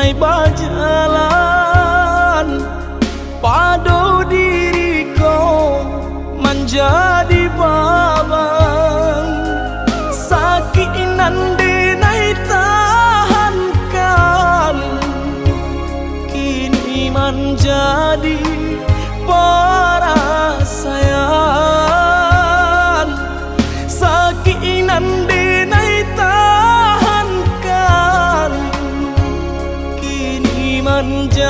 mulai berjalan, padu diriku menjadi babang. Sakit nande nai tahankan, kini menjadi perasaan. Sakit nande nai tahankan, kini menjadi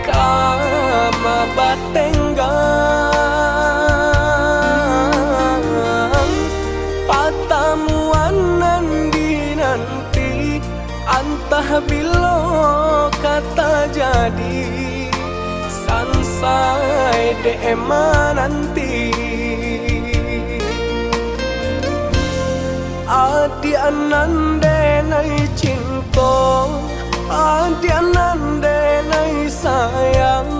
kama batenggang patamuan nanti antah bilo kata jadi sansai dema nanti adi anande nai cinta adi anande nai sayang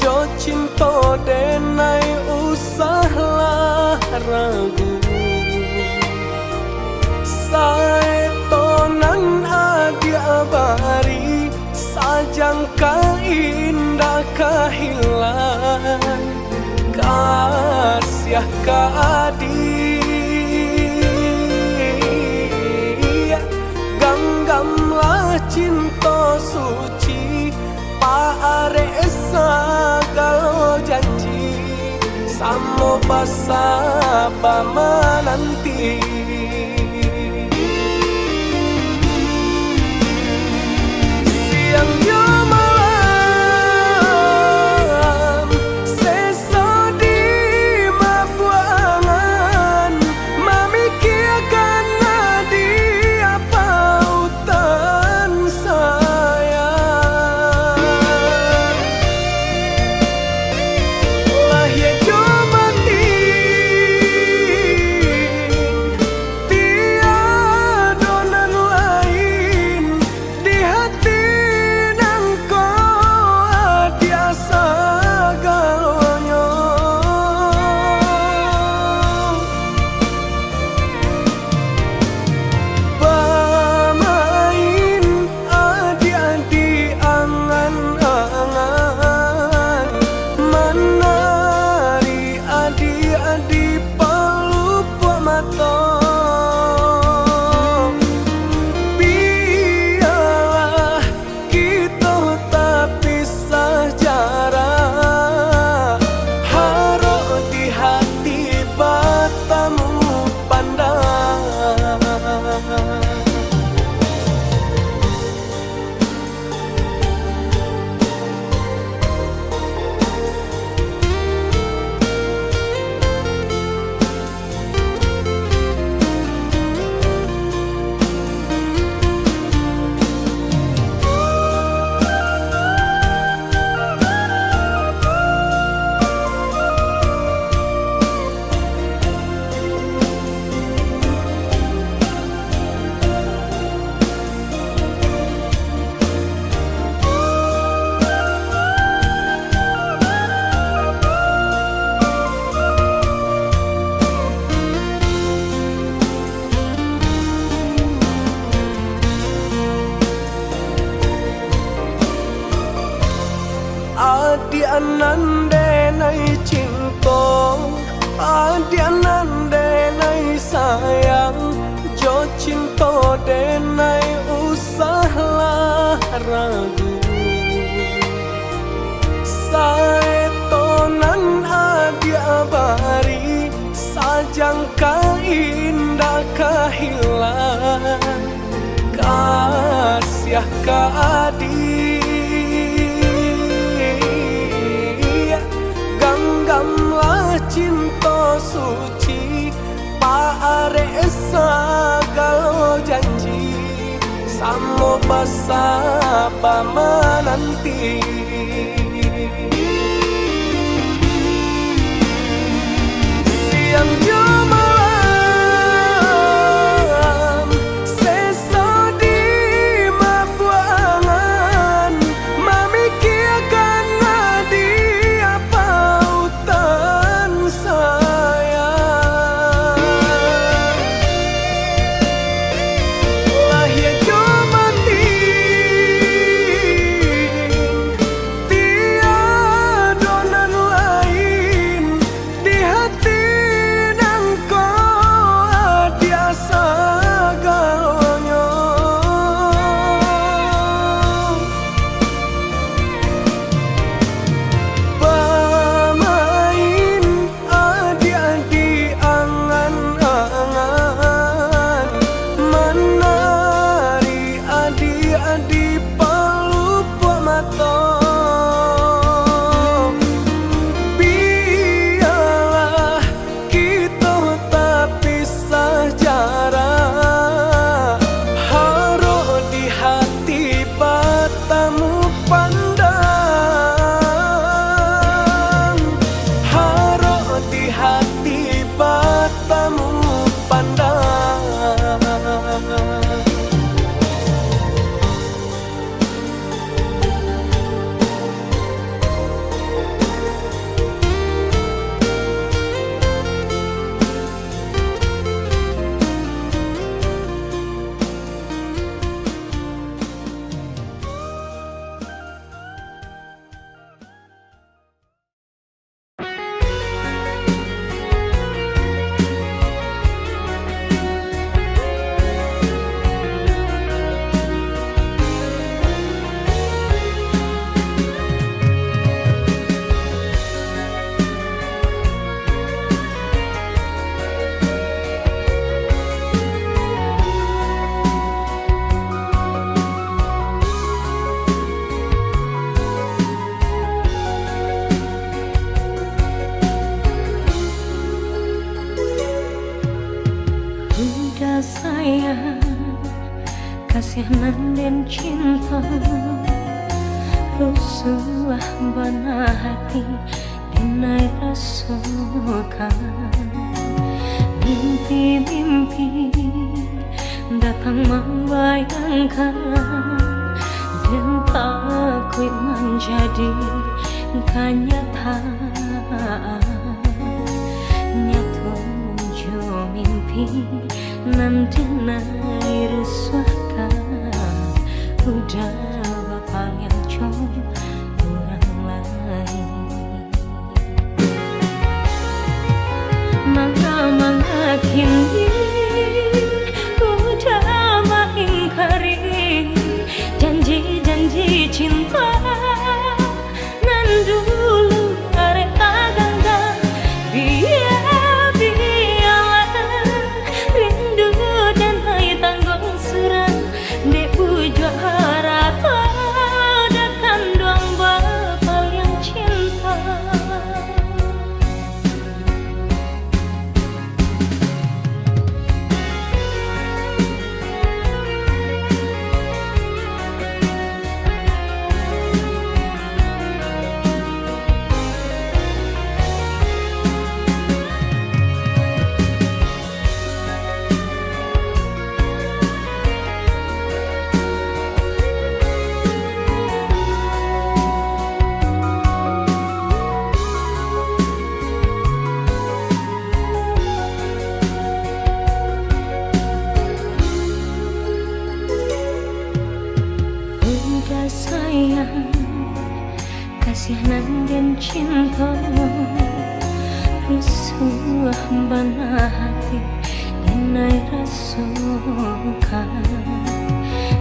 jo cinta denai usahlah ragu saetonan adi abari sajangka indah kahilang kasih kaadi ganggamlah cinta suci paare segala janji samo basa bama nanti siang yo malam seso di mabuangan memikirkan nadi apa utan saya lah ya jo mati tiada nan lain di hati nangko adiasa galonyo pamain adi-adi angan-angan menari adi-adi pelupa mata biarlah kita tak pisah jarak harap di hati batamu pandang adi anande nai cinta adi anande nai sayang jo cinta denai usahlah ragu saetonan adi abari sajangka indah kahilang kasih kaadi ganggamlah cinta suci paare segala janji samo basa bama nanti siang yo malam seso di mabuangan memikirkan nadi apa utan saya lah ya jo mati tiada nan lain di hati kasihanan dan cinta rusuh bana hati dinai rasakan. Mimpi-mimpi datang membayangkan dan takut menjadi kenyataan. Nyatu jo mimpi nan dinai rusuhkan udah bapak yang orang lain. Manga kini udah mengingkari janji-janji cinta nan dulu arek agangga. Biarlah rindu dan hai tanggung serang di ujung rata dekan doang bapak yang cinta. Sayang, kasihanan dan cinta rusuh bana hati dinai rasakan.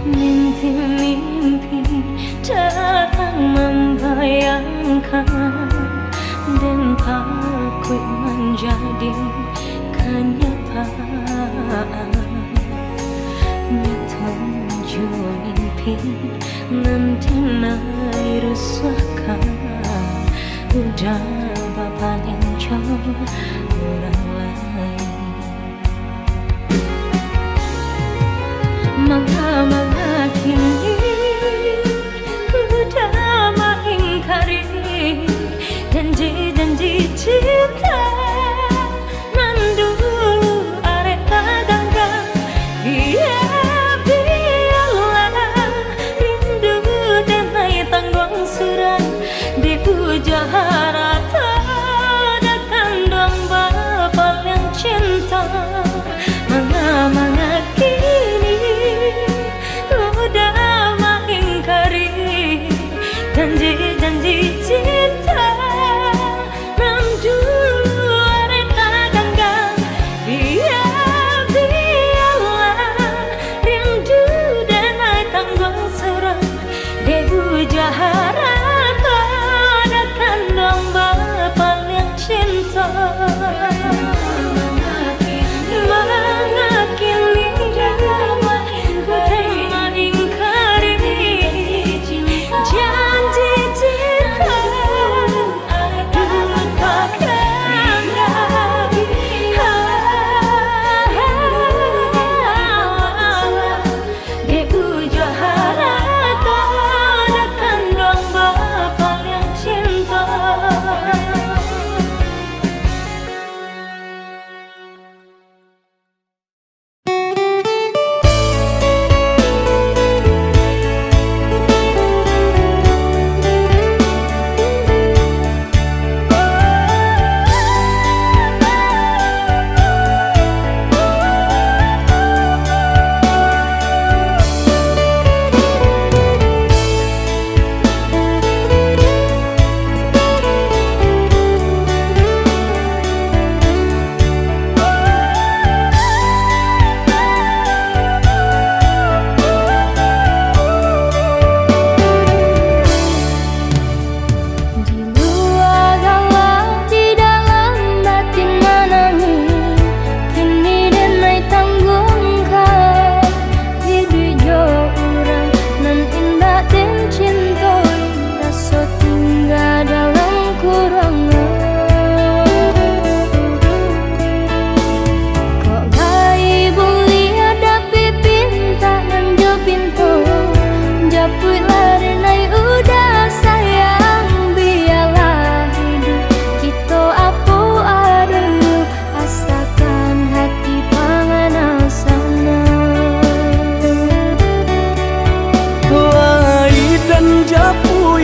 Mimpi-mimpi datang membayangkan dan takut menjadi kenyataan. Nyatu mimpi nan dinai rusuhkan udah bapak yang orang lain. Manga kini udah mengingkari janji-janji cinta nan dulu arek agangga. Tanggung suran di ujung rata dekan doang bapak yang cinta. Manga kini udah mengingkari janji-janji cinta nan dulu arek agangga. Biarlah rindu dan hai tanggung suran Jaharata dekan dong bapak yang cinta. Mengakini mengingkari janji cinta dulu takkan lagi. Di ujung harata dekan dong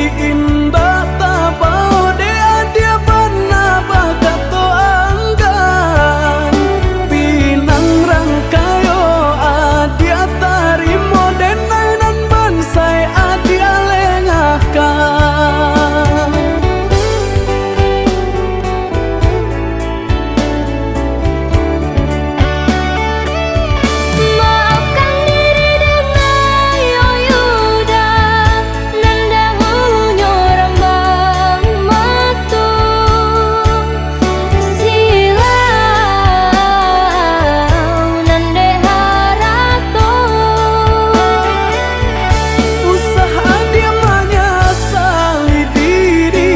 indah tabau de adia bana bakato anggan pinang rangkayo adia tarimo denainan bansai adia lengahkan. Maafkan diri dengan yoyuda nanda hunyo rambang matu silau nande harato Usaha dia menyesali diri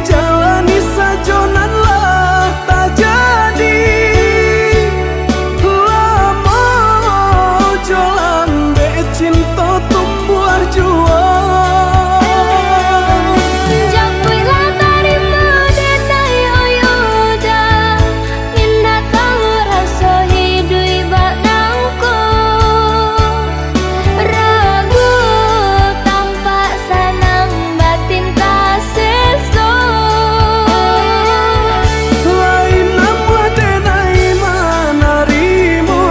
jalani sajonan lah tak jadi lama jolam be cinta tumbuh juang Japuilah tarima denai oyuda indah tahu rasa hidui baknangku ragu tampak sanang batin tak seso lain nama denai manarimo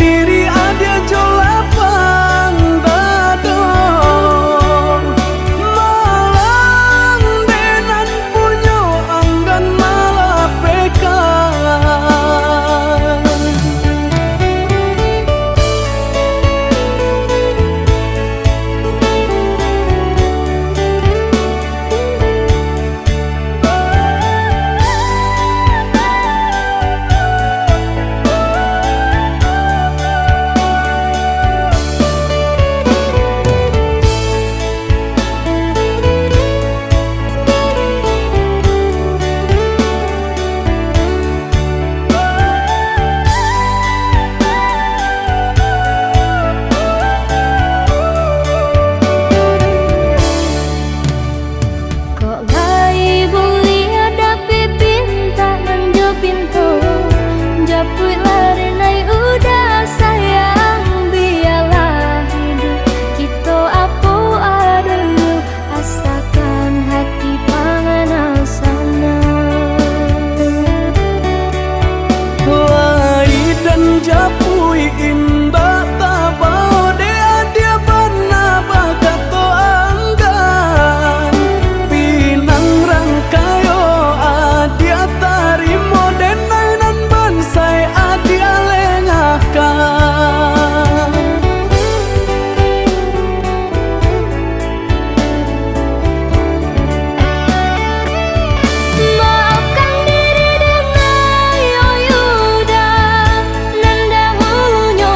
diri ada jolapang dadong malang denan punyo anggan malapekan. Kok gai buli ada pinta nanjo pintu Japui lari nai udah sayang biarlah hidup itu apa ada lu asakan hati panganan sana Lai dan japui indah tabau de adia bana bakato anggan pinang rangkayo adia tarimo denainan bansai adia lengahkan. Maafkan diri dengan yoyuda nanda hunyo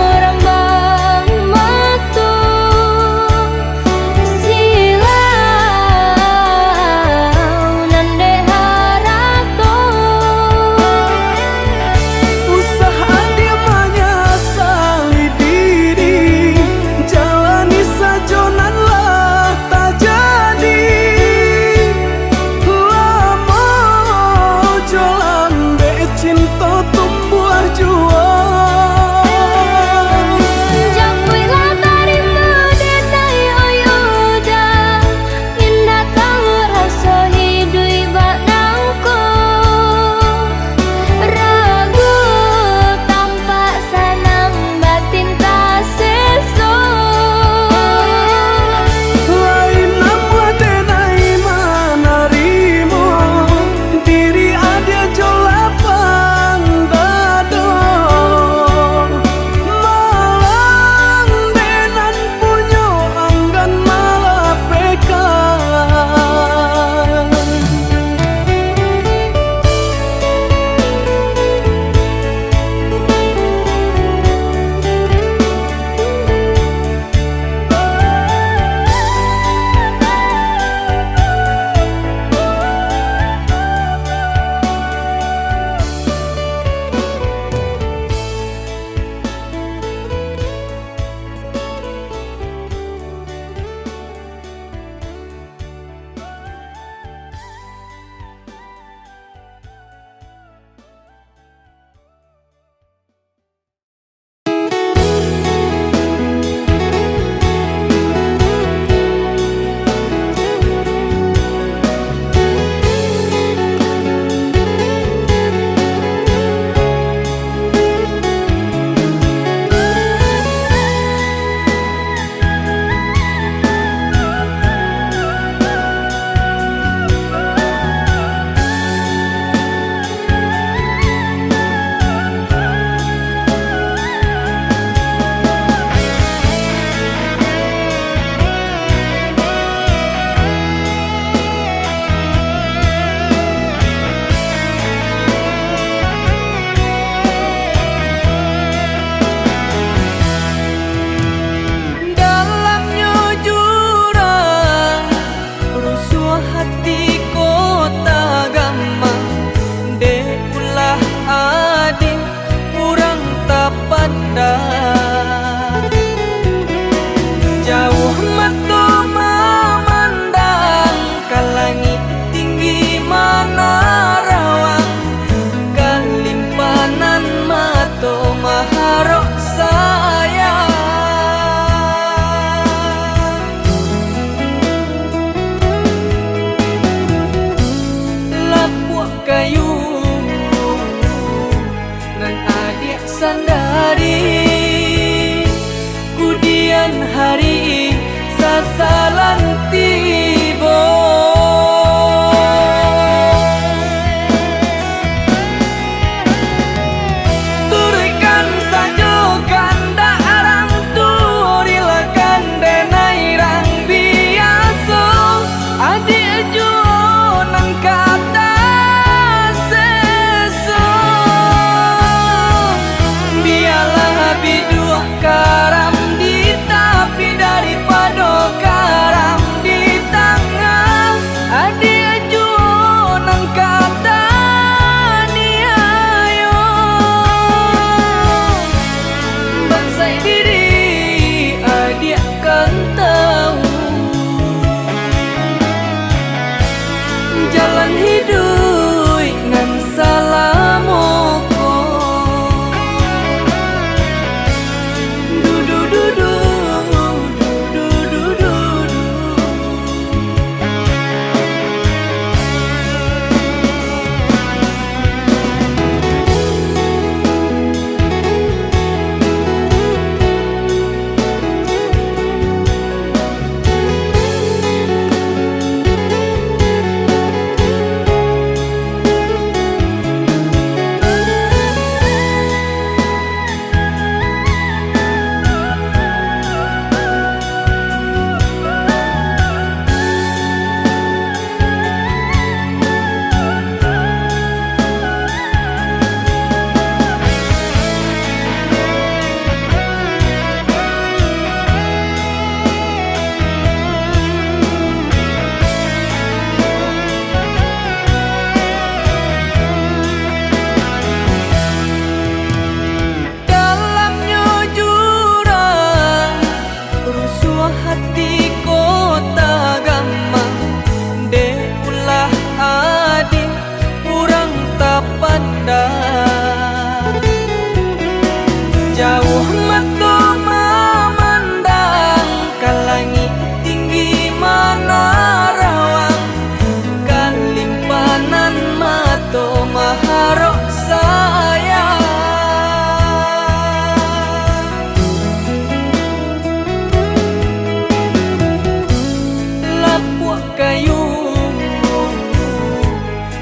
buah kayu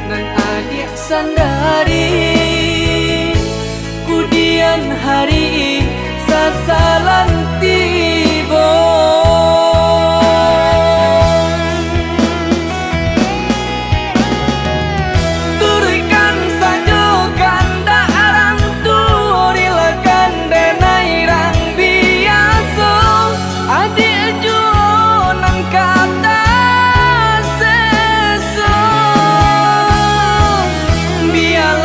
nan adik sandari kudian hari sasalan tiba turikan sajukan darang turilakan denai rang biasa adik jualan kata sesu biar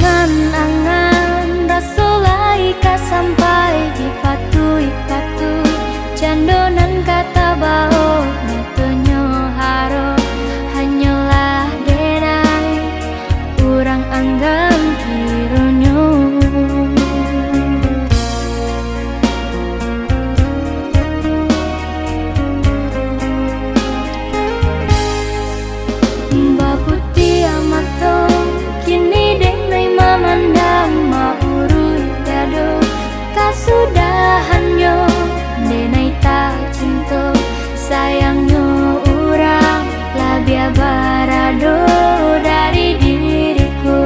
angan-angan rasolai ka sampai di patui-patui candonan kata bao natonyo haro hanyalah denai urang anggan kironyo baputi amato kini denai mamandang maurui dado kasudahannya denai tak cinta sayangnya urang labia barado dari diriku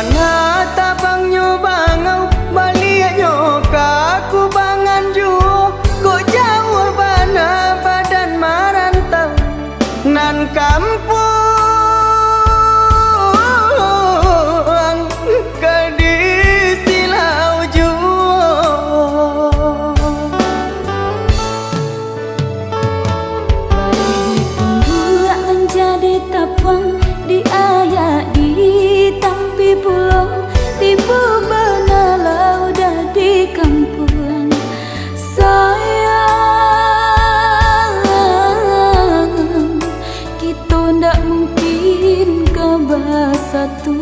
bana tabang nyo bangau balik nyo kaku bangan juo kok jauh bana badan marantau nan kampung ke silau juo Buat menjadi tapang di ayak di tampi pulau tiba benalau dah di kampung sayang kita ndak mungkin ke bersatu.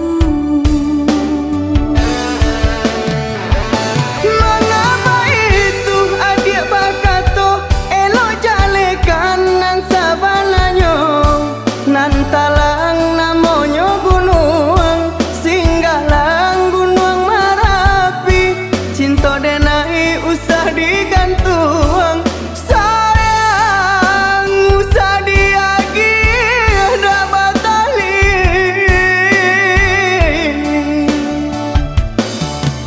Mengapa itu adik bakato elok jalekan nan sabananyo nan talang namonyo gunung singgalang gunung Marapi cinta denai usah digantung sayang usah diagi dah batali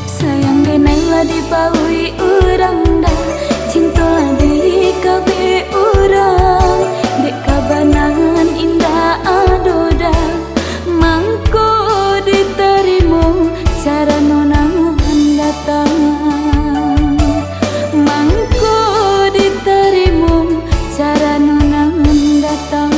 Sayang denai lah dibaui urang dah cinta lah di kabe urang dek kabanangan indah adoda mangko diterima cara nonangan datang mangko diterima cara nonangan datang.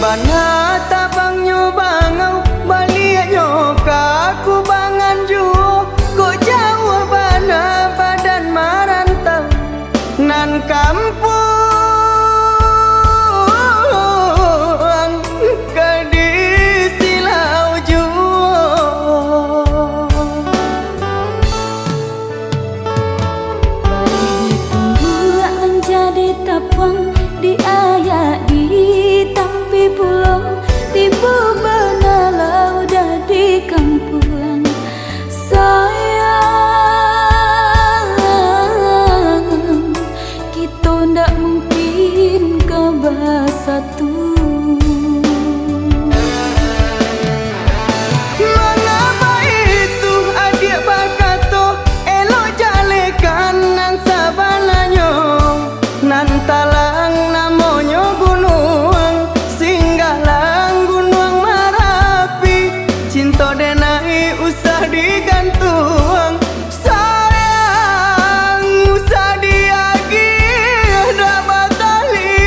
Bana tabang nyo bangau balik nyo kaku bangan juo kok jauh bana badan marantau nan kampung ke silau juo Buat menjadi tapang di ayak di tampi pulau tiba benalau dah di kampung sayang kita ndak mungkin ke bersatu. Mengapa itu adik bakato elok jalekan nan sabananyo nan talang namonyo gunung singgalang gunung Marapi cinta denai usah digantung sayang usah diagi dah batali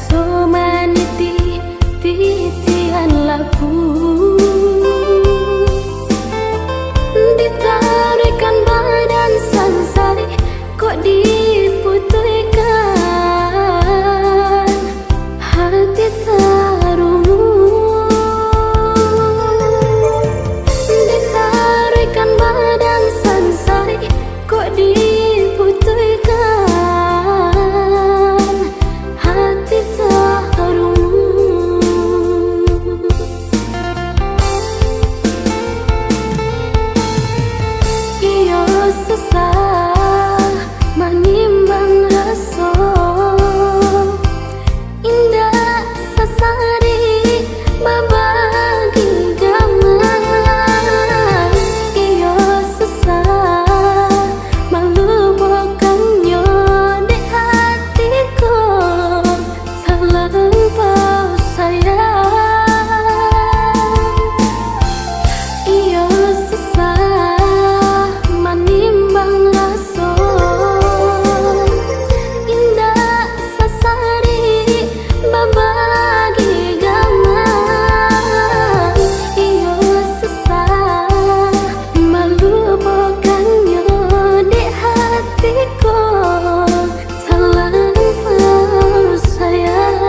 So maniti titian laku ditarikan badan sansai kok diputihkan hati tarumu ditarikan badan sansai kok diputihkan hati tarumu. Iyo susah manimbang rasa indah sasari babagi gaman. Iyo susah melupakannya di hatiku terlampau sayang. Iyo susah manimbang rasa indah sasari babagi gaman. Iyo susah melupakannya di hatiku terlampau sayang.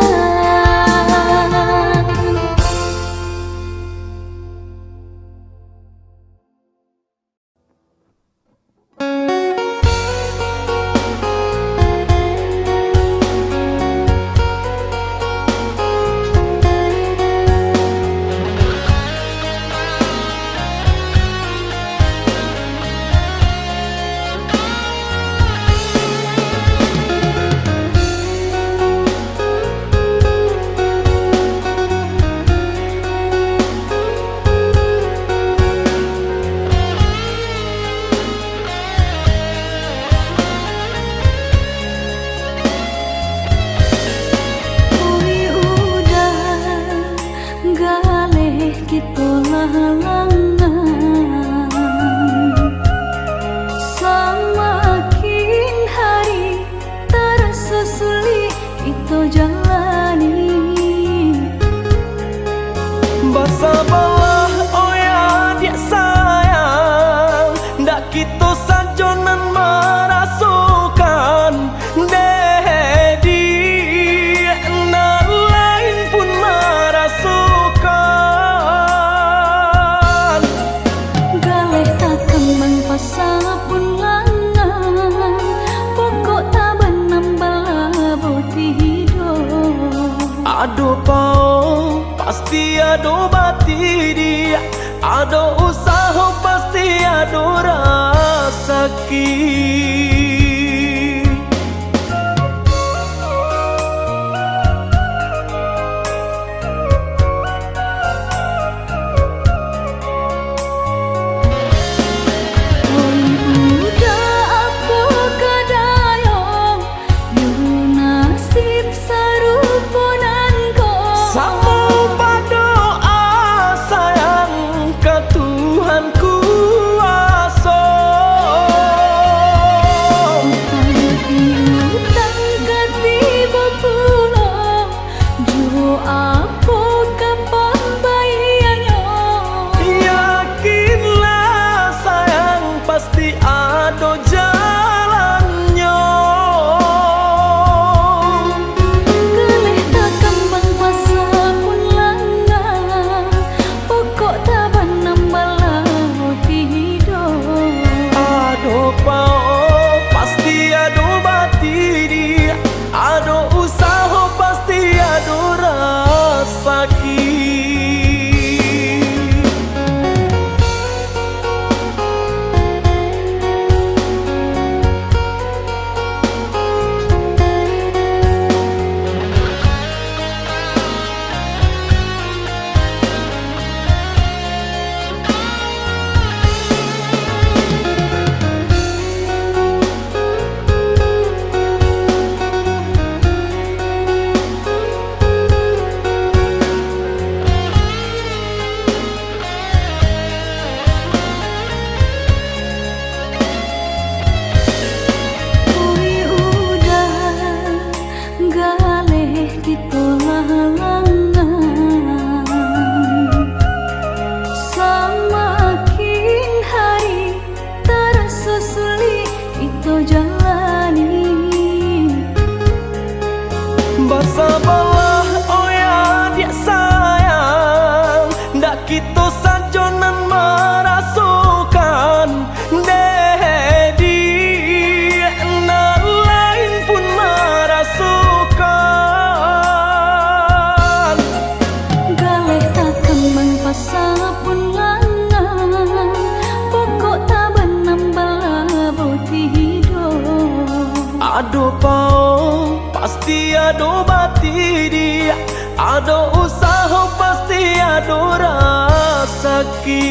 Ui udah galeh kita halangan, semakin hari terasa sulit kita jalani. Bersabarlah oh ya dia sayang, ndak kita sajonan merasukan dedi nan lain pun merasukan. Galeh tak kembang pasal pun langan, pokok tak benam balabo tidur. Aduh pau pasti ada bati dia, ada usaha pasti ada rasaki. Oi udah apa kadayong, yu nasib sarupunan ko. Sama berdoa sayang ke Tuhan kuasa. pau pasti ada batidi, ada usaha pasti ada rezeki.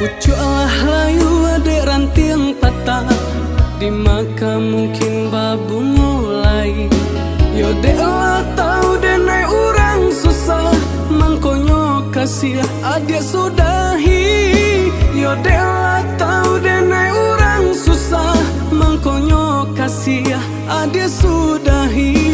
Pucuklah layu adek ranting patah, di maka mungkin babu mulai. Yo dek lah tau denai orang susah, mangkonyo kasih adik sudahi. Yo dek lah tau denai orang susah, mangkonyo kasih adik sudahi.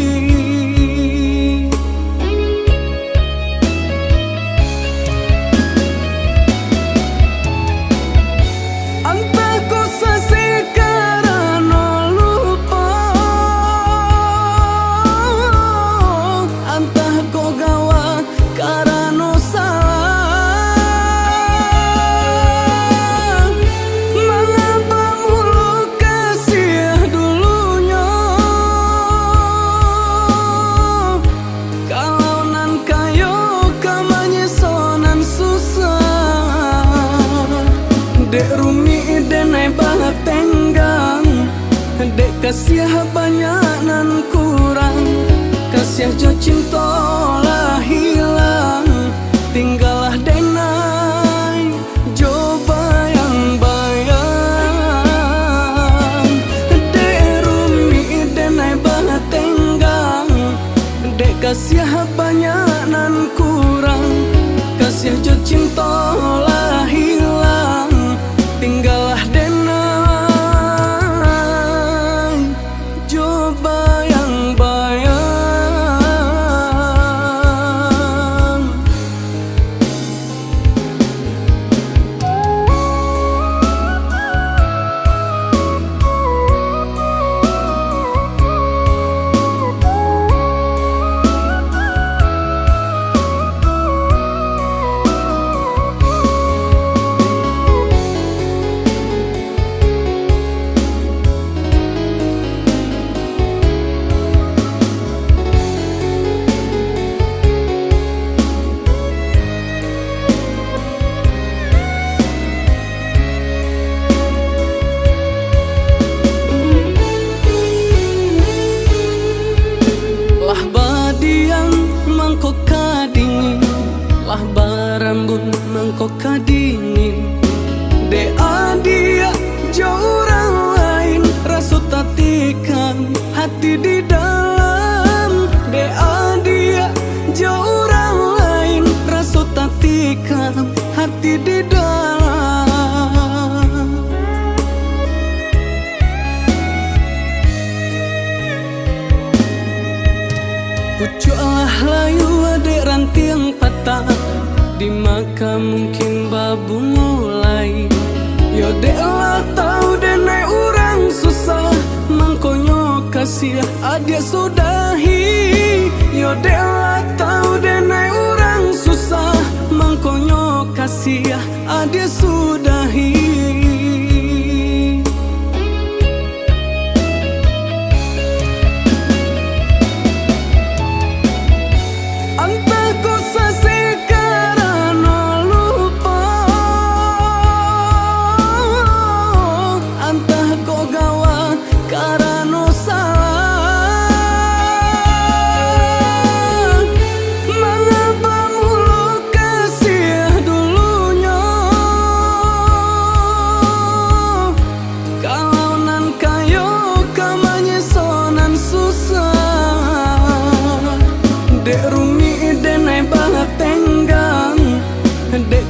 Kasih banyak nan kurang, kasih jo cinta lah hilang, tinggallah denai jo bayang-bayang. Dek rumi denai banget tenggang, dek kasih banyak nan kurang, kasih jo cinta lah hilang, tinggallah denai. Bayang-bayang luka dingin. De adia jauh orang lain, rasut tatikan hati di dalam. De adia jauh orang lain, rasut tatikan hati di dalam. Pucuklah layu adek ranting patah, di maka mungkin babu mulai. Yo dek lah tahu denai orang susah, mangkonyo kasih adik sudahi. Yo dek lah tahu denai orang susah, mangkonyo kasih adik sudahi.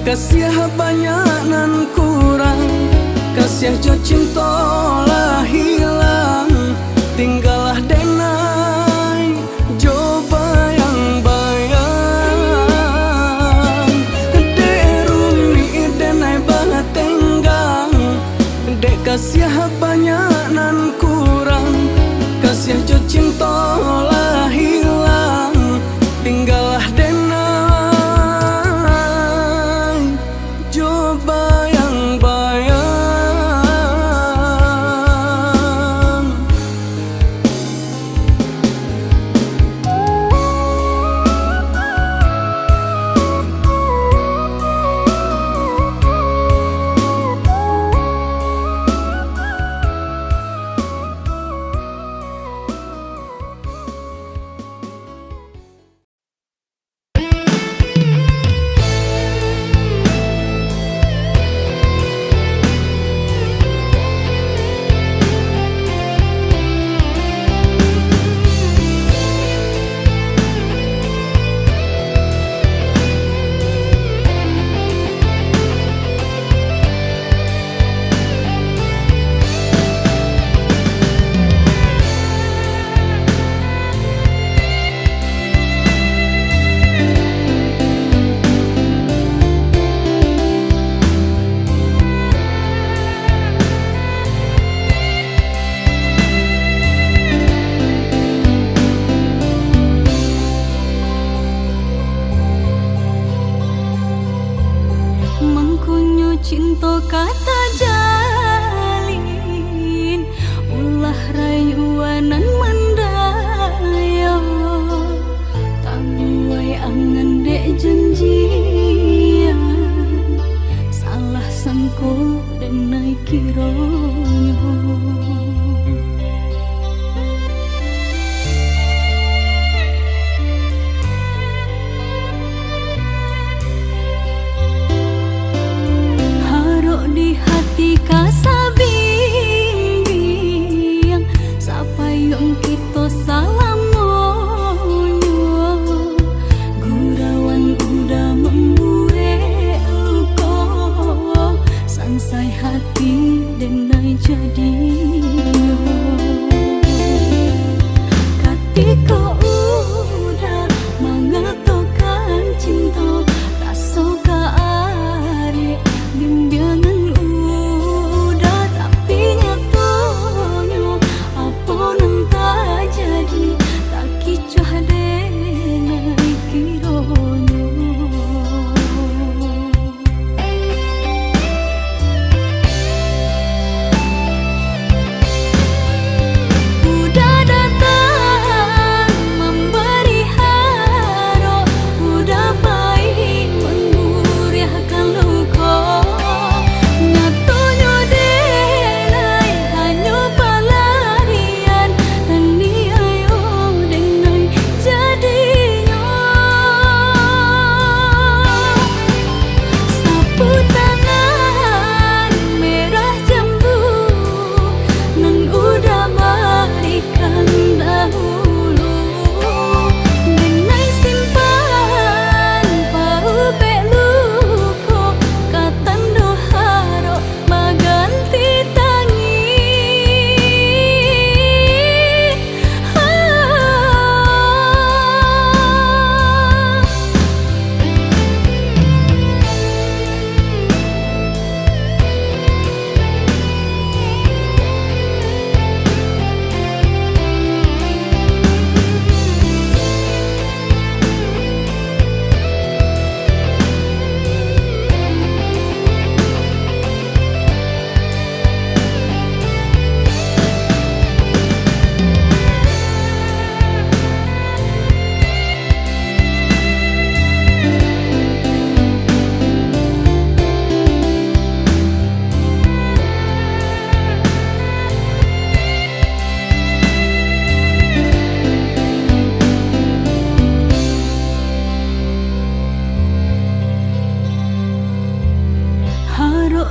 Kasih banyak nan kurang, kasih jo cinta lah hilang, tinggallah denai jo bayang-bayang. Dek rumi denai banget tenggang, dek kasih banyak nan kurang, kasih jo cinta lah hilang, tinggallah denai cinta kata jalin, ulah rayuanan mendaya, tabuai angan dek janjian, salah sangko dan naik kironyo. Di hati kasabing sapayong kita salamonyo, gurau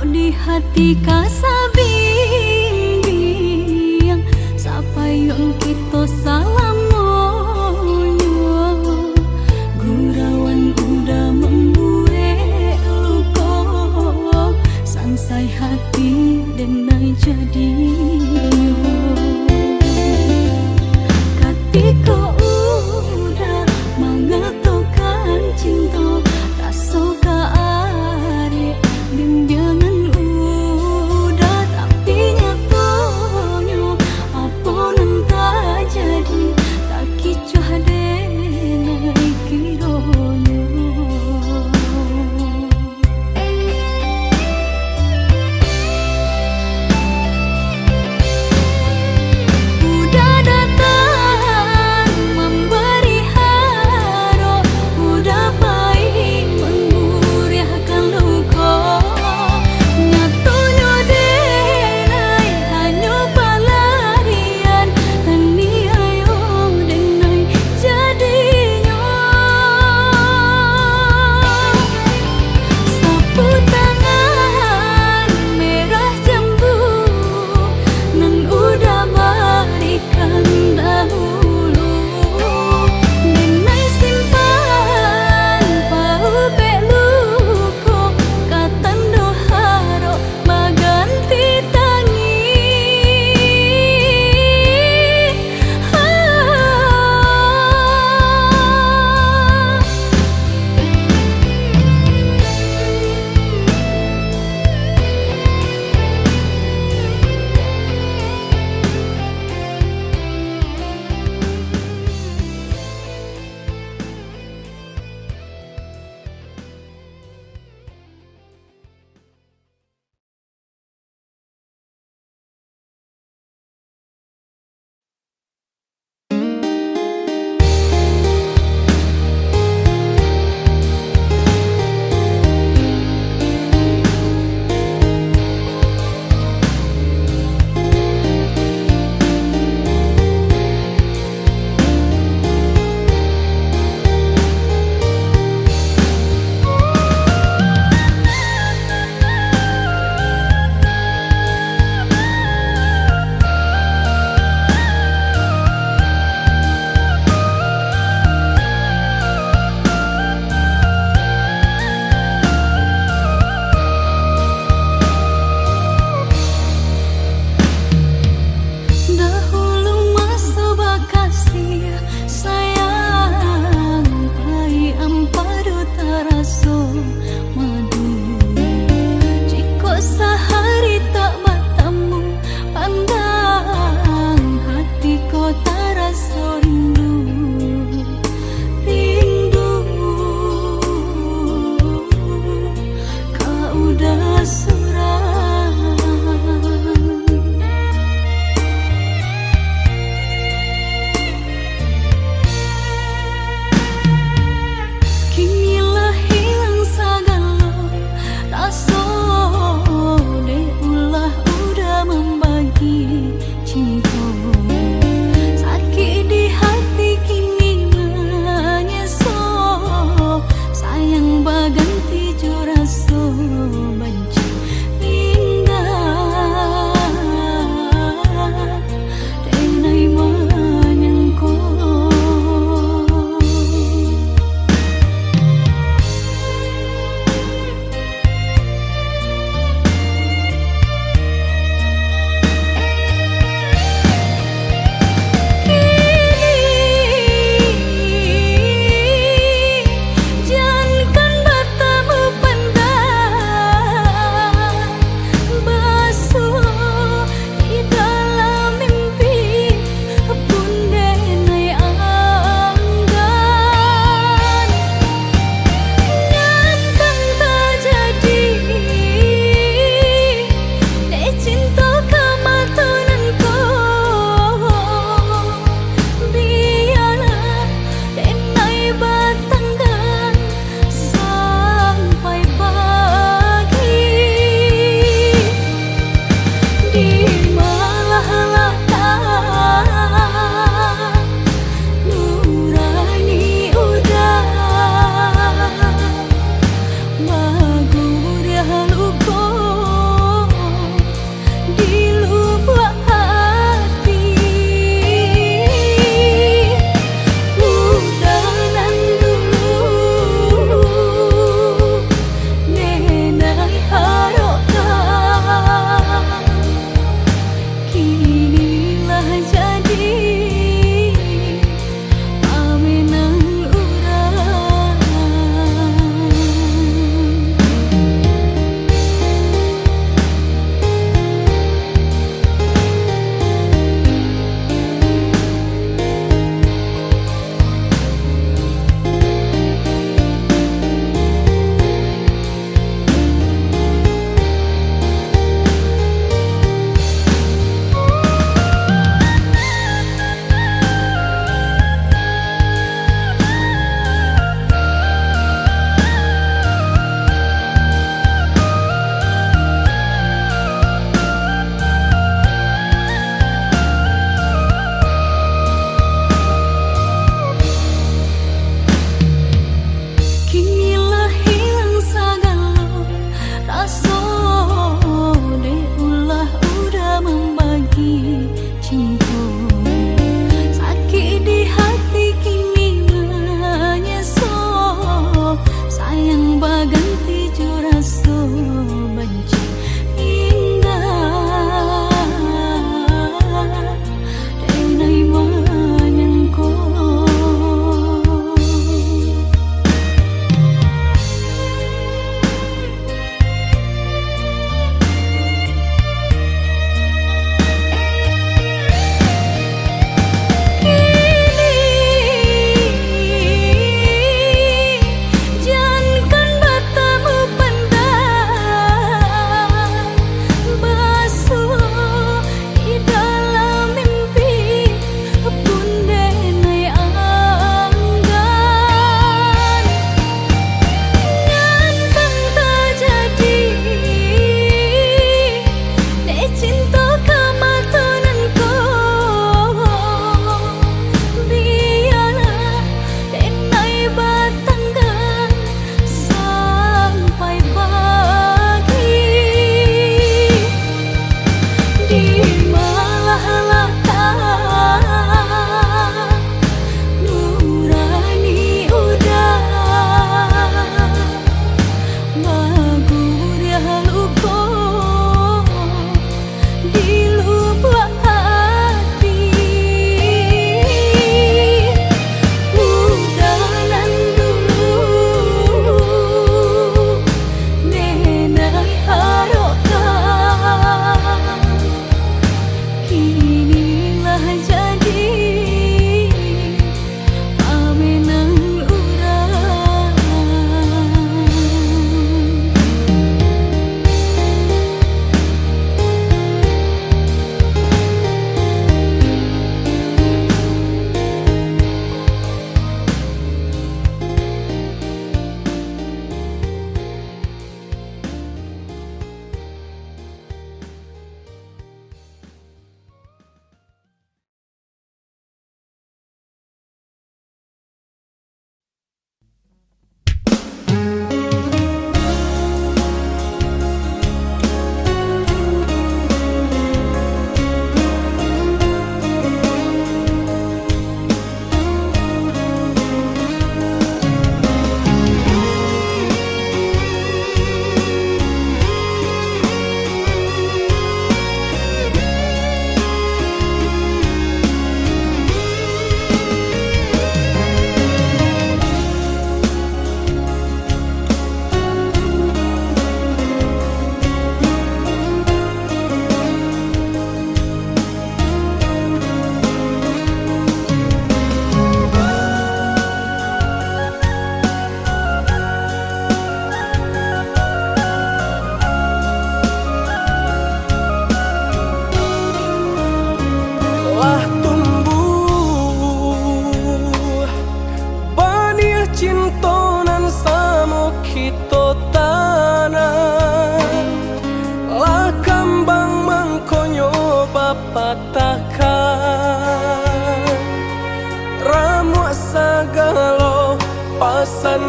di hati kasabing-bing sapayong kita salamonyo gurauan udah membuat luka sansai hati dan naik jadi ketika udah mengatakan cinta rasa ke adik bimbingan udah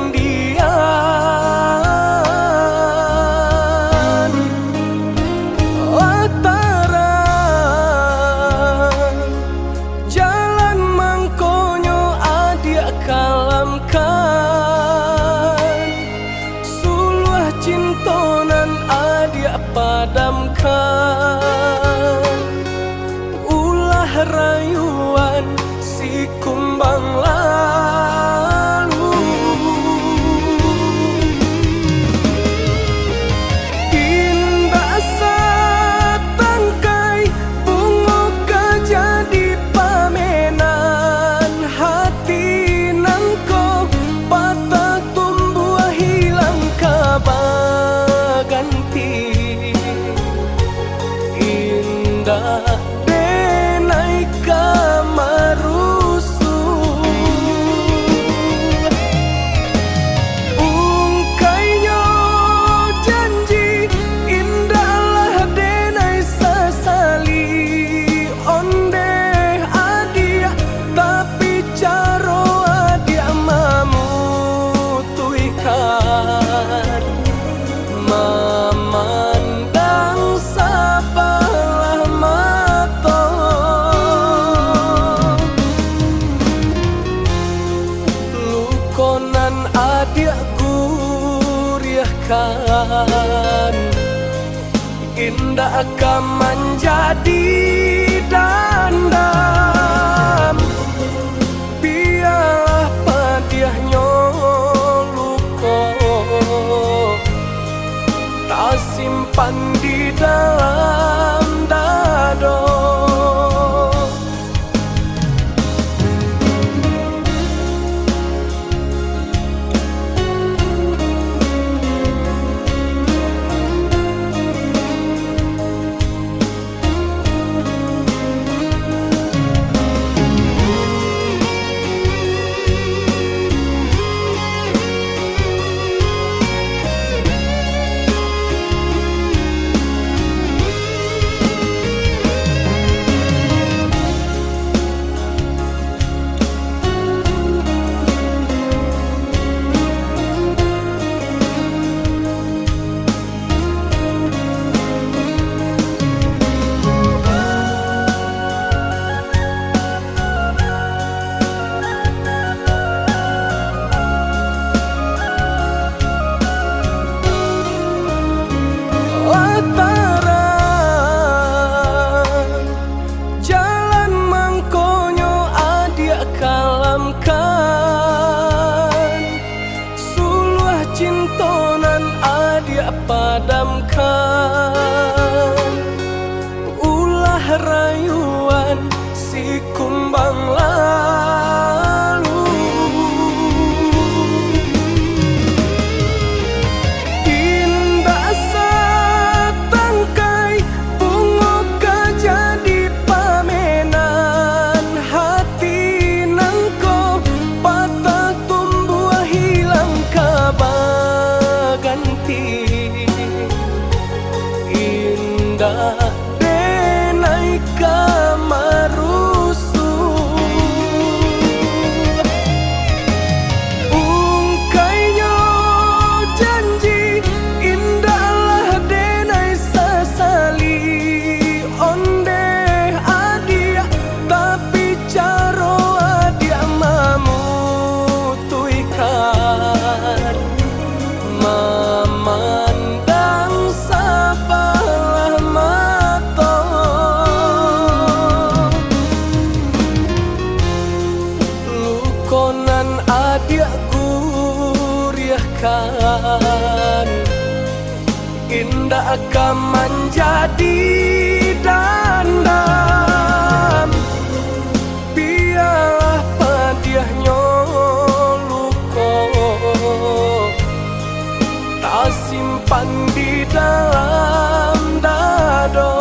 undian Watara jalan mangkonyo adia kalamkan Suluh cintonan adia padamkan Ulah rayuan si kumbang lalu Indah satangkai bunga gajah di pamenan Hati nangko patah tumbuh hilang kabaganti Indah denai kamarusu Ungkainya janji indahlah denai sasali Onde adia tapi caro adia mamutuikan Memandang sabalah mata Lukonan adia guriahkan Indah akan menjadi dandam Biarlah padiahnya luko Tak simpan di dalam dado Watara jalan mangkonyo adia kalamkan Suluh cintonan adia padamkan Ulah rayuan si kumbang lalu Indah satangkai bunga gajah di pamenan Hati nangko patah tumbuh hilang kabaganti Indah denai kamarusu Ungkainya janji indahlah denai sasali Onde adia tapi caro adia mamutuikan Memandang sabalah mata Lukonan adia guriahkan Indah akan menjadi dandam Biarlah padiahnya luko Tak simpan di dalam dado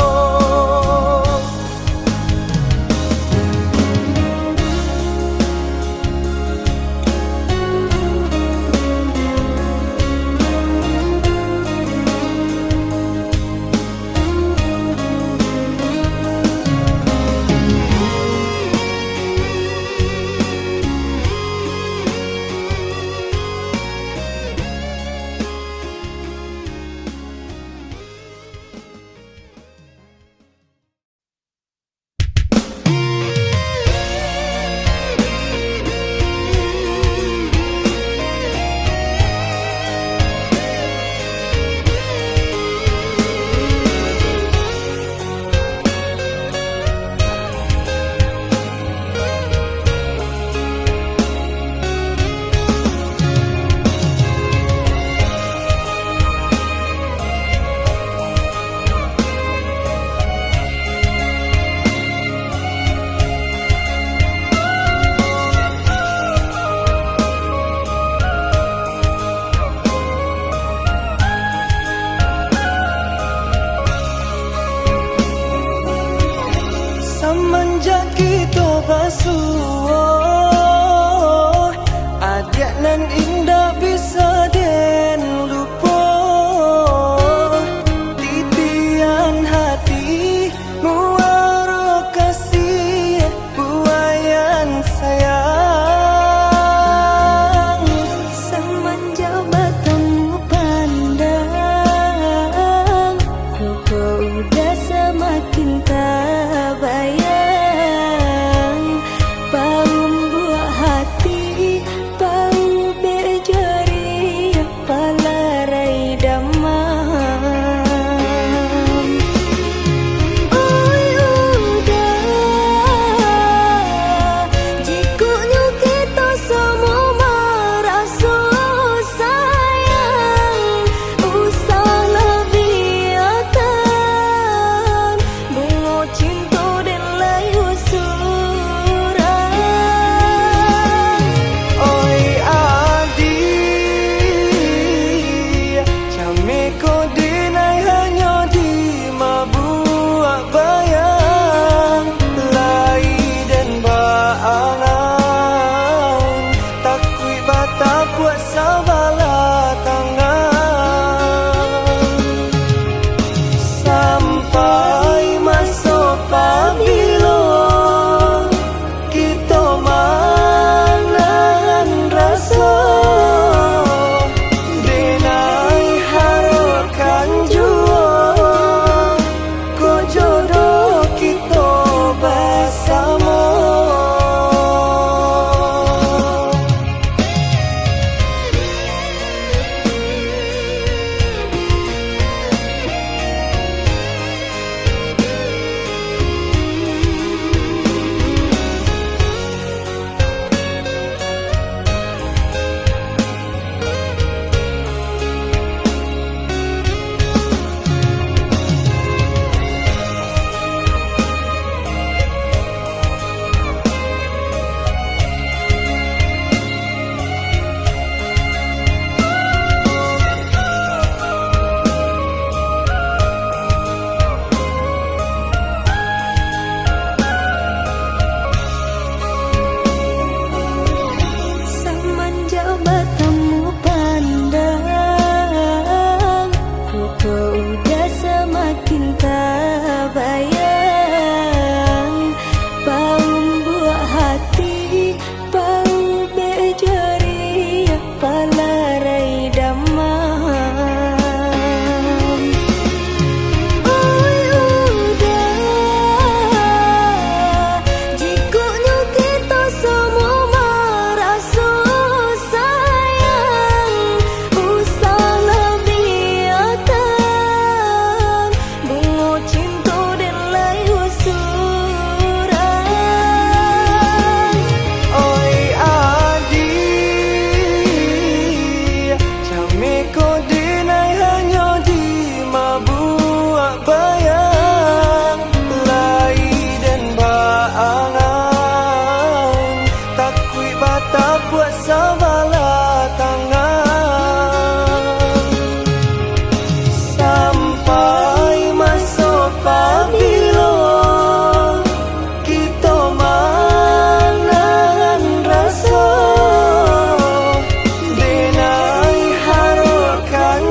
kita basuh, adik nan indah bisa den lupa. Titian hati muara kasih buayan sayang. Semenjak bertemu pandang, kau udah semakin tak bayang. Bau buah hati, bau berjari, palarai damam. Oi udah, jikunya kita semua merasa sayang. Usahlah biarkan bunga cinta dan layu surang. Oi adik, kami kau dinai hanya di mabuak bayang. Lai dan baangan, takui bata buat sabala tangan. Sampai masuk pabilo, kita manan rasa. Denai harapkan jua, ko jodoh kita bersama. Semenjak bertemu pandang, kau udah semakin tak bayang. Bau buah hati, bau berjari, palarai damam. Oi udah, jikunya kita semua merasa sayang. Usahlah biarkan bunga cinta dan layu surang. Oi adik, kami kau dinai hanya di mabuak bayang. Lai dan baangan, takui bata buat sabala tangan. Sampai masuk pabilo, kita manan rasa. Denai harapkan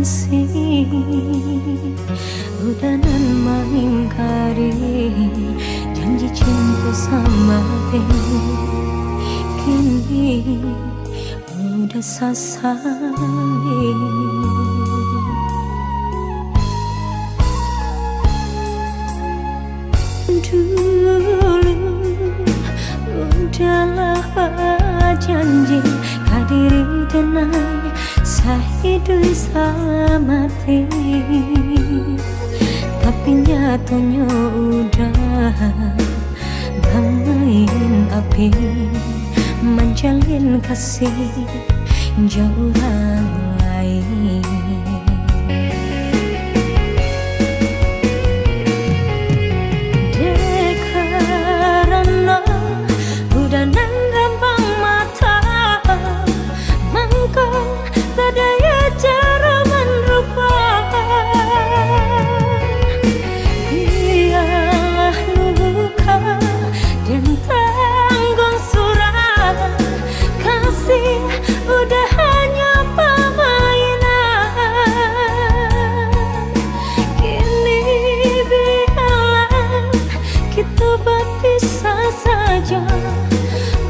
jansi udanan mengingkari janji cinta sama diri, kini udah sasali. Dulu udahlah janji kadiri denai sahidu salamati, tapi nyatanya udah bangin api menjalin kasih jauh orang lain.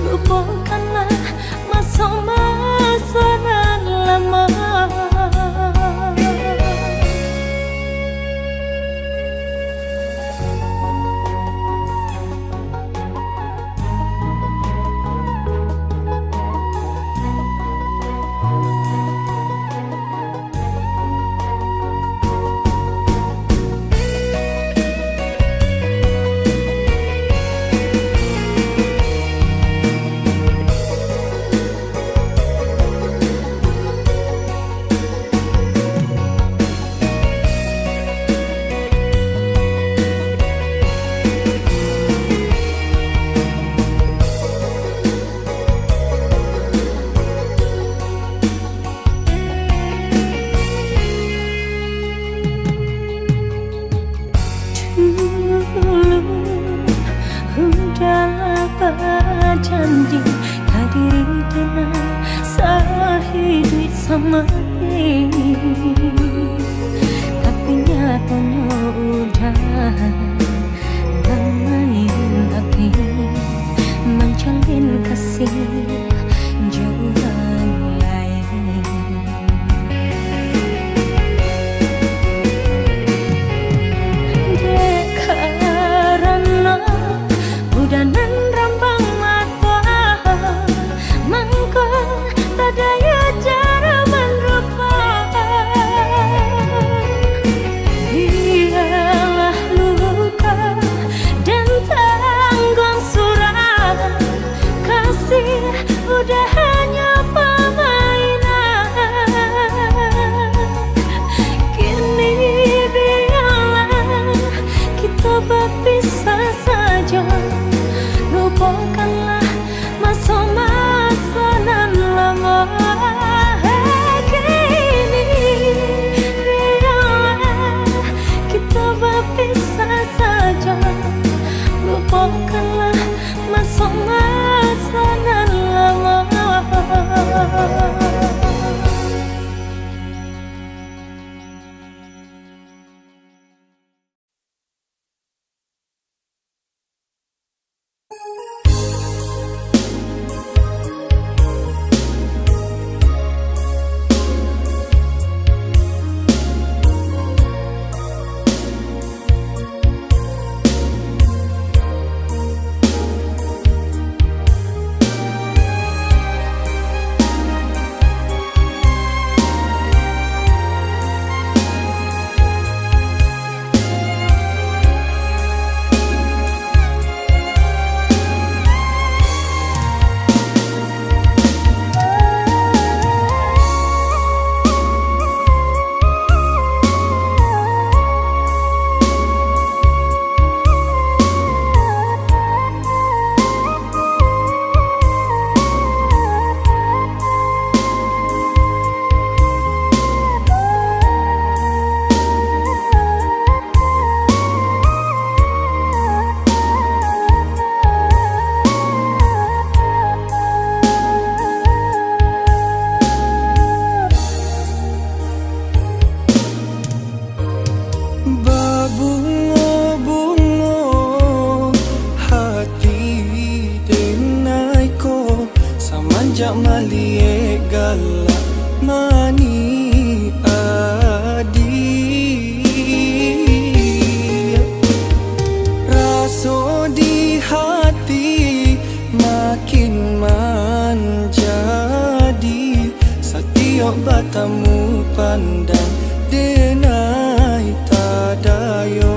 Lupakanlah masa-masa nan lama. Udahlah berjanji kadiri dengan sahidu sama diri, tapi nyatanya udah bermain api menjalin kasih jauh orang lain. Udanan rambang mata mangko tadaya cara merupakan, biarlah luka jak malie galak mani adi raso di hati makin menjadi setiap batamu pandang denai tadayo.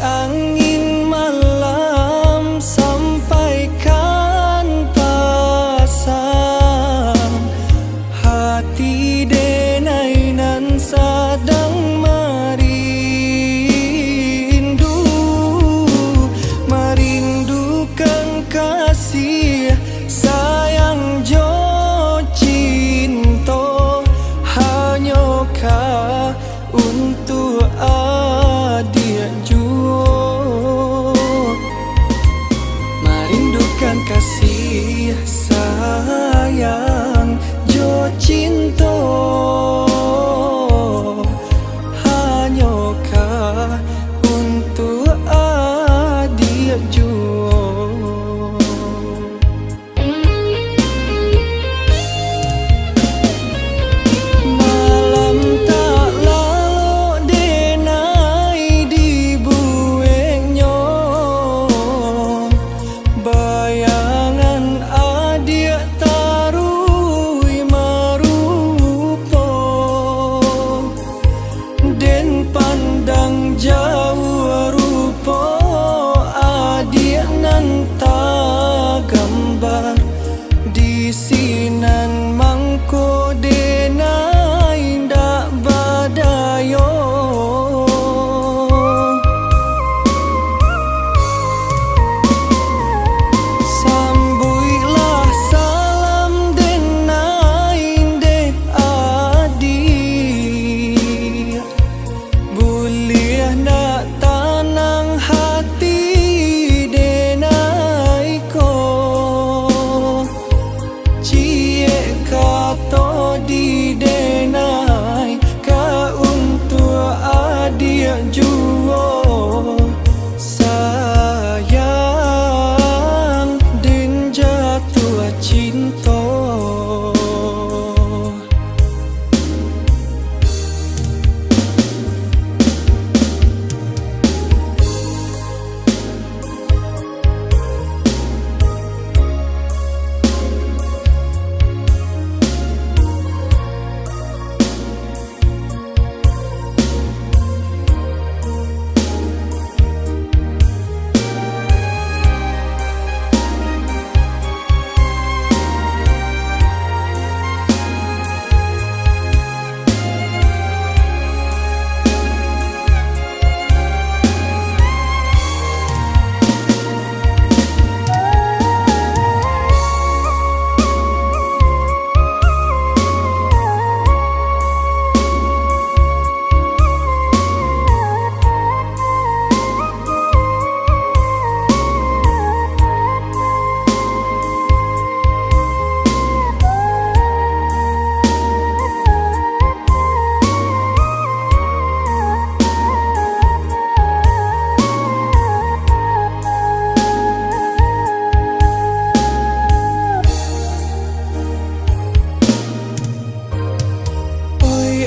Angin malam sampaikan pesan hati denai nan sedang merindukan kasih sayang jo cinta hanyakah untuk adik juo merindukan kasih sayang jo cinta hanyakah untuk adik juo. Pandang jauh rupa adik nan tak gambar di sinan mangko denai ndak badayo sambuilah salam denai dek adik boleh nak tanang hati denai ko cie kata di denai ka untuk adik juo sayang den jatuh cinta.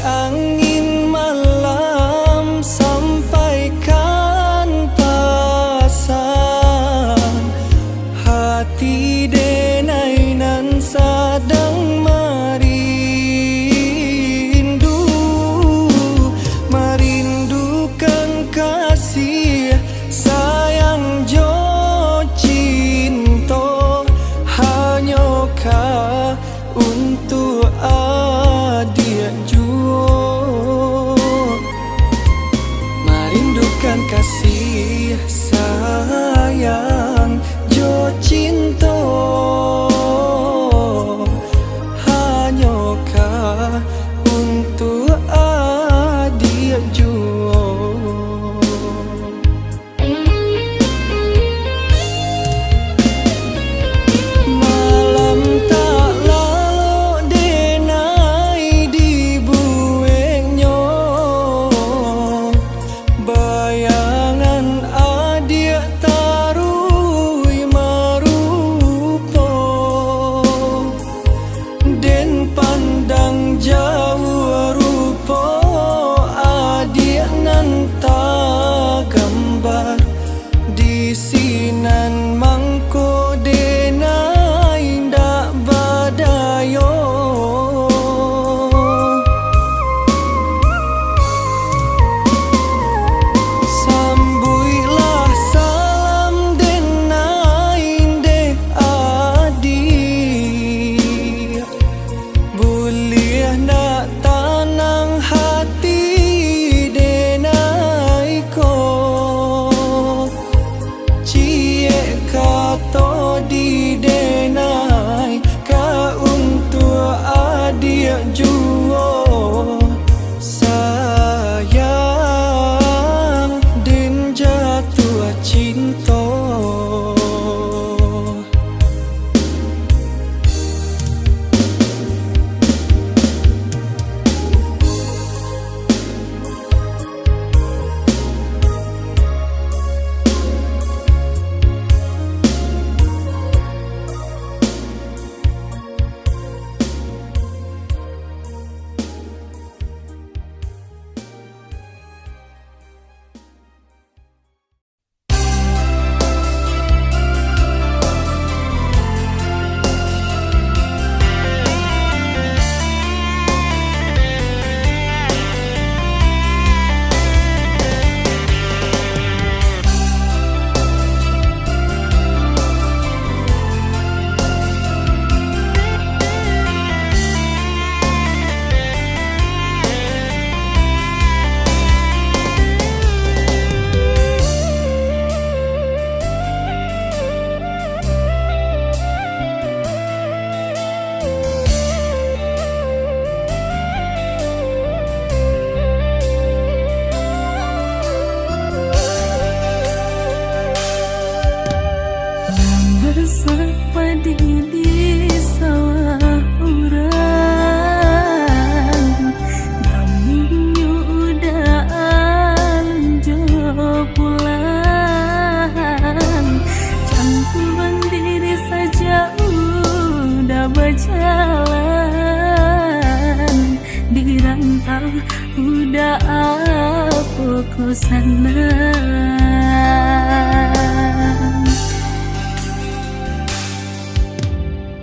Angin malam sampaikan pesan hati denai nan sedang merindukan kasih sayang jo cinta hanyakah untuk adik juo udah apa kau sana.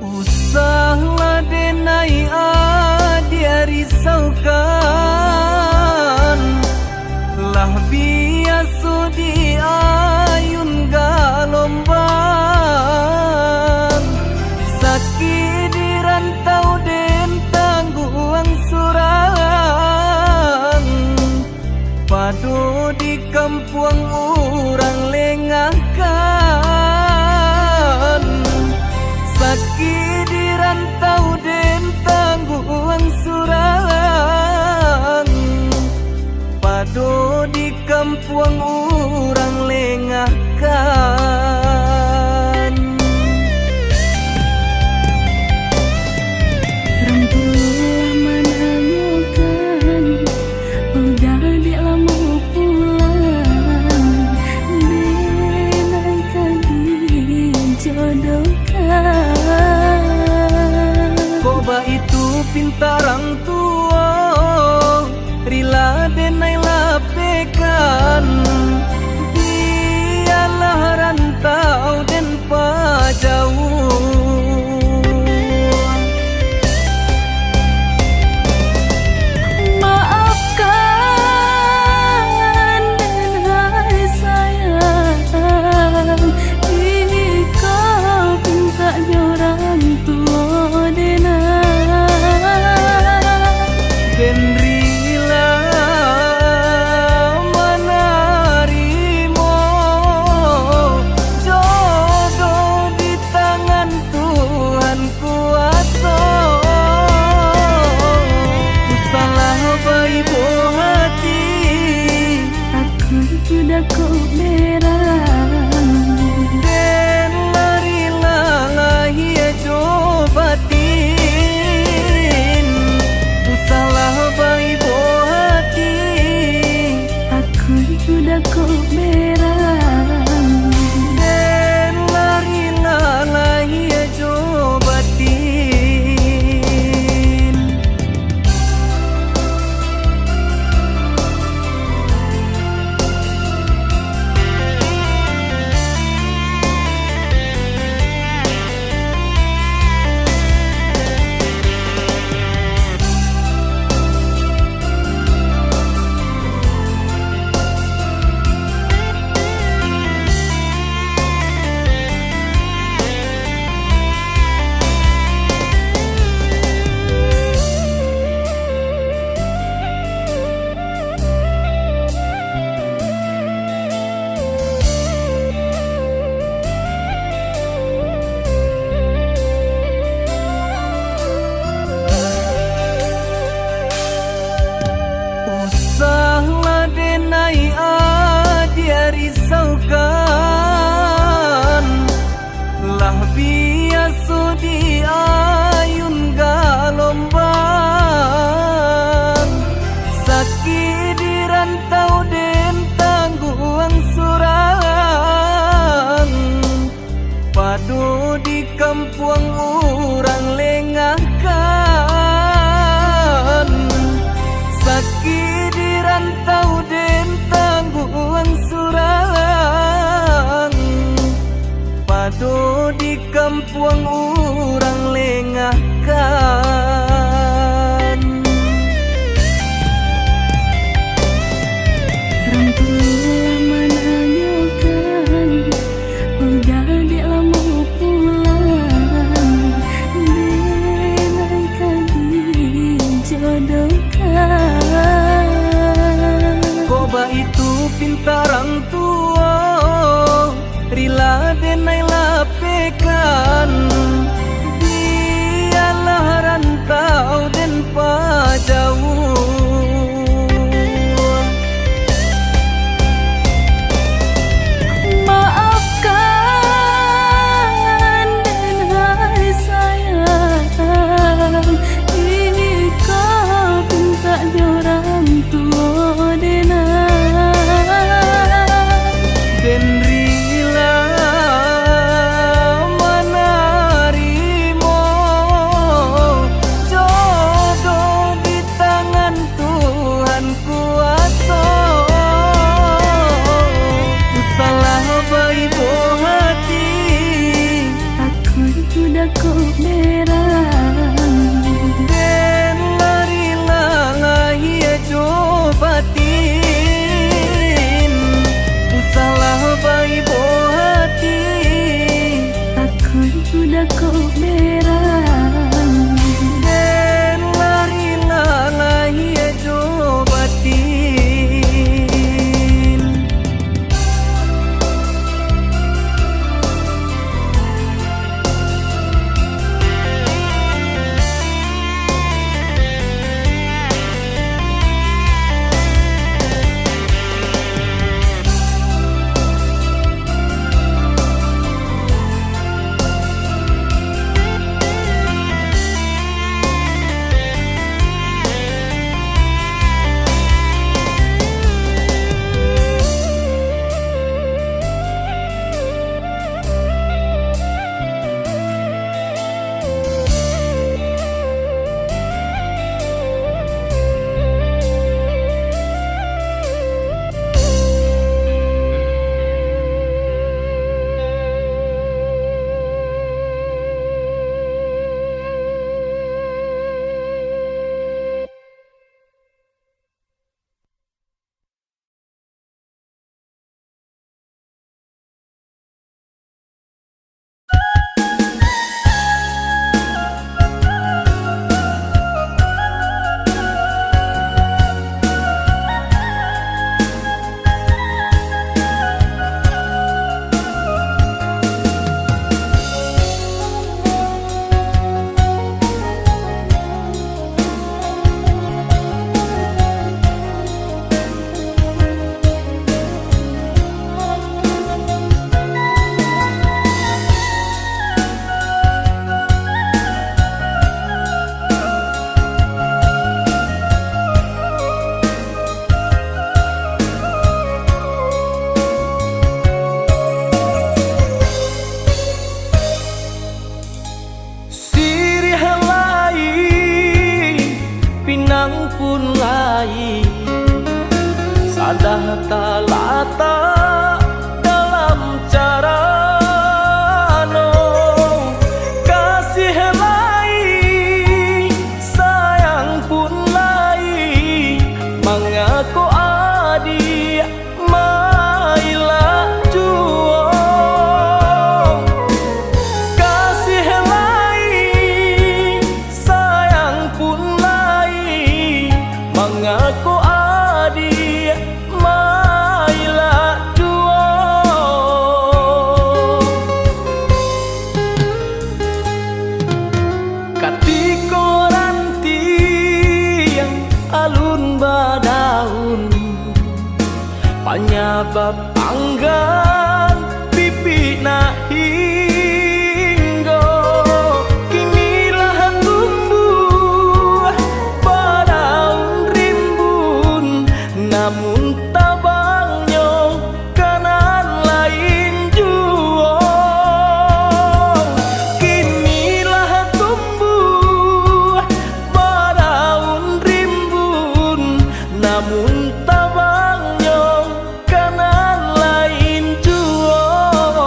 Usahlah denai dia risaukan, lah biasa di ayun galombang. Sakit di rantau den tangguang surang, padu di kampung orang lengahkan. Sakit di rantau den tangguang surang, padu di kampung orang lengahkan. Rembulan menanyakan, udah di lama pulang, denaikan dijodohkan. Koba itu pintarang tua, rila denai lapekan. Dialah rantau den pajauh. Maafkan denai sayang, ini kau pinta orang tua Den rila menerimo jodoh di tangan Tuhan kuasa. Ku salah baik hati, aku sudah kau merang. den larila lahia cobatin. Ku salah baik hati, Aku sudah kau merang. den larila lahia cobatin. Usahlah denai dia risaukan, lah biasa di ayun galombang. Sakit di rantau den tangguang surang, padu di kampung orang lengahkan. Sakit di rantau den tangguang surang, padu di kampung orang lengahkan. Rembulan menanyakan, udah di lama pulang, denaikan dijodohkan. Koba itu pintarang tua, rila denai lapekan. Dialah rantau den pajauh. Maafkan denai sayang, ini kau pinta orang tua Den rila menerimo jodoh ada talata dalam cara no kasih lai sayang pun lai mengaku adi mailah juang kasih lai sayang pun lai mengaku adi mailah juang katiko ranti yang alun badaun penyebab anggan pipi na hinggo kinilah tumbuh badaun rimbun namun tabangnya kanan lain juang kinilah tumbuh badaun rimbun namun tabangnya kanan lain juang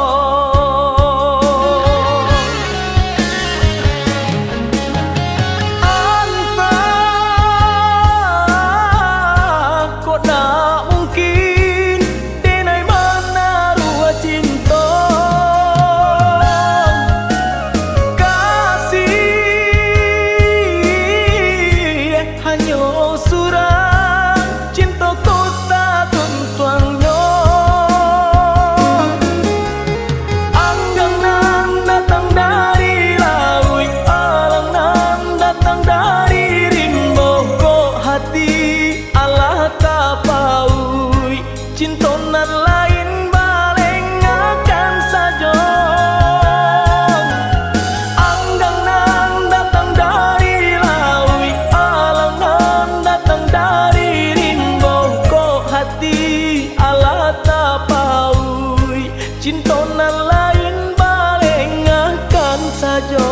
anta kok tak mungkin denai mana rua cinta kasih hanya surang cinta kota tuntuangnya anggang nan datang dari laut alang nan datang dari rimbo kok hati Allah tapaui cinta nan lain baleng akan saja anggang nan datang dari laut alang nan datang dari rimbo kok hati Allah tapaui cinta nan lain baleng akan saja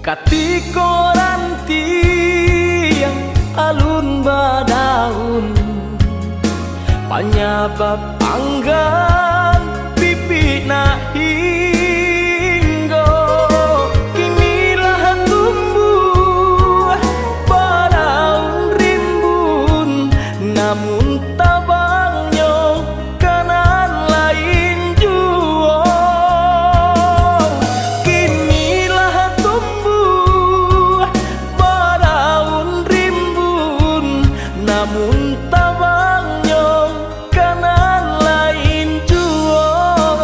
katiko ranti yang alun badaun penyebab anggan pipi na hinggo kinilah tumbuh badaun rimbun namun tabangnya kanan lain juang kinilah tumbuh badaun rimbun namun tabangnya kanan lain juang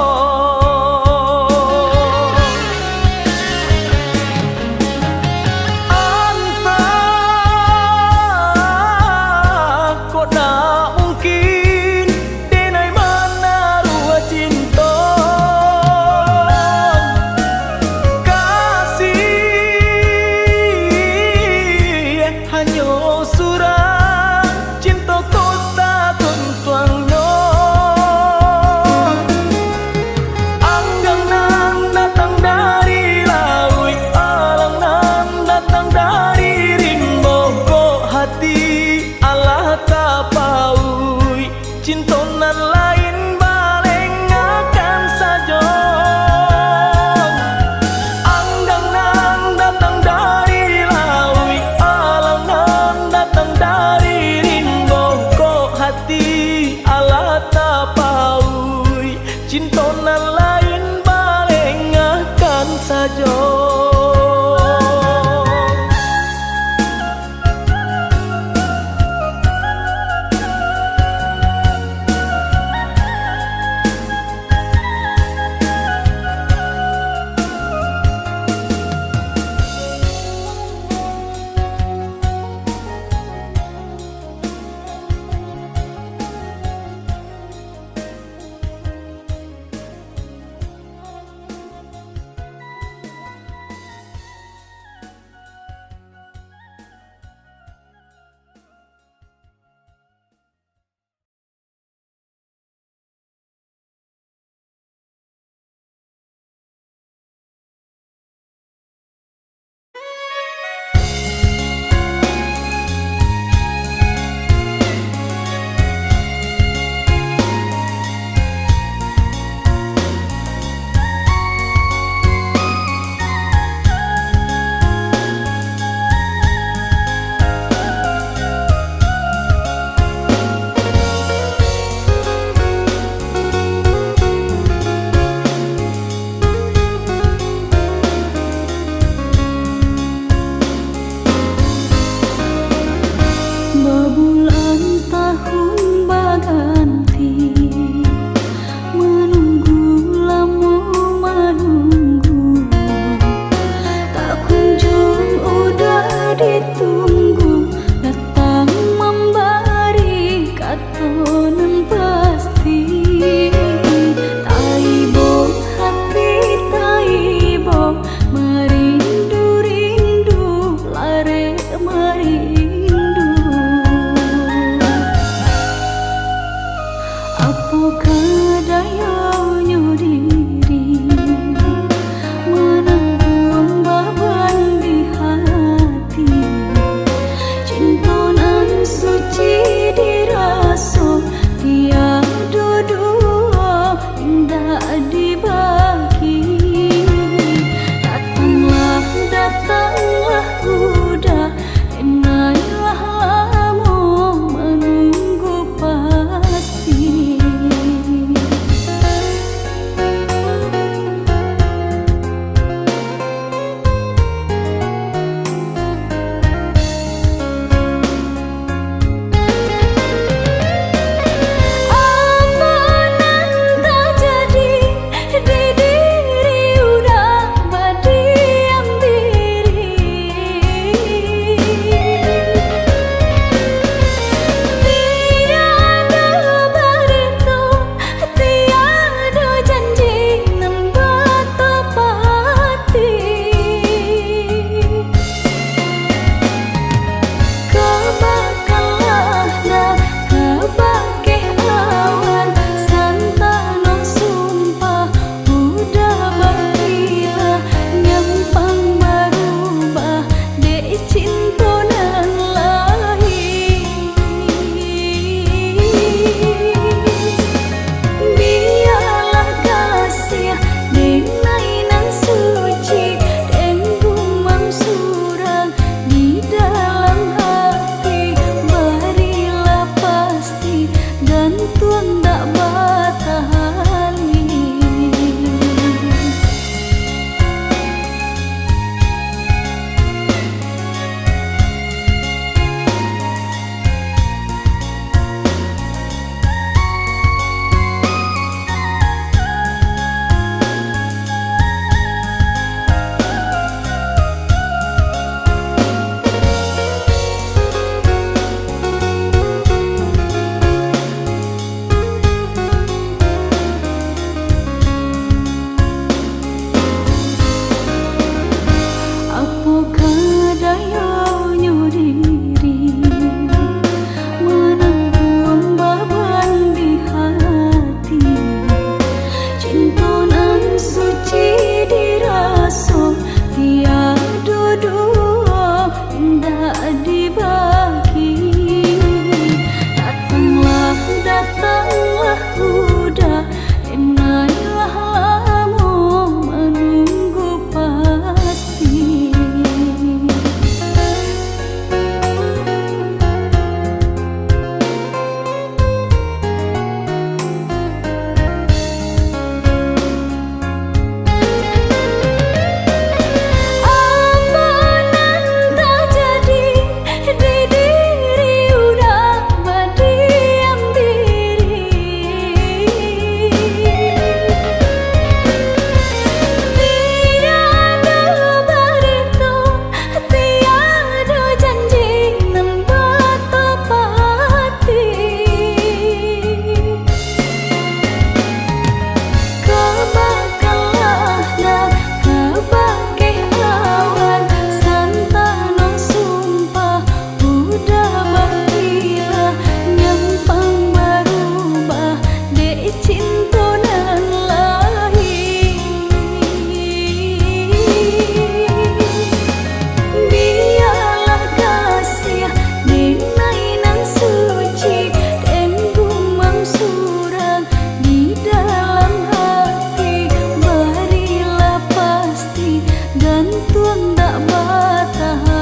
berjuang tak bertahan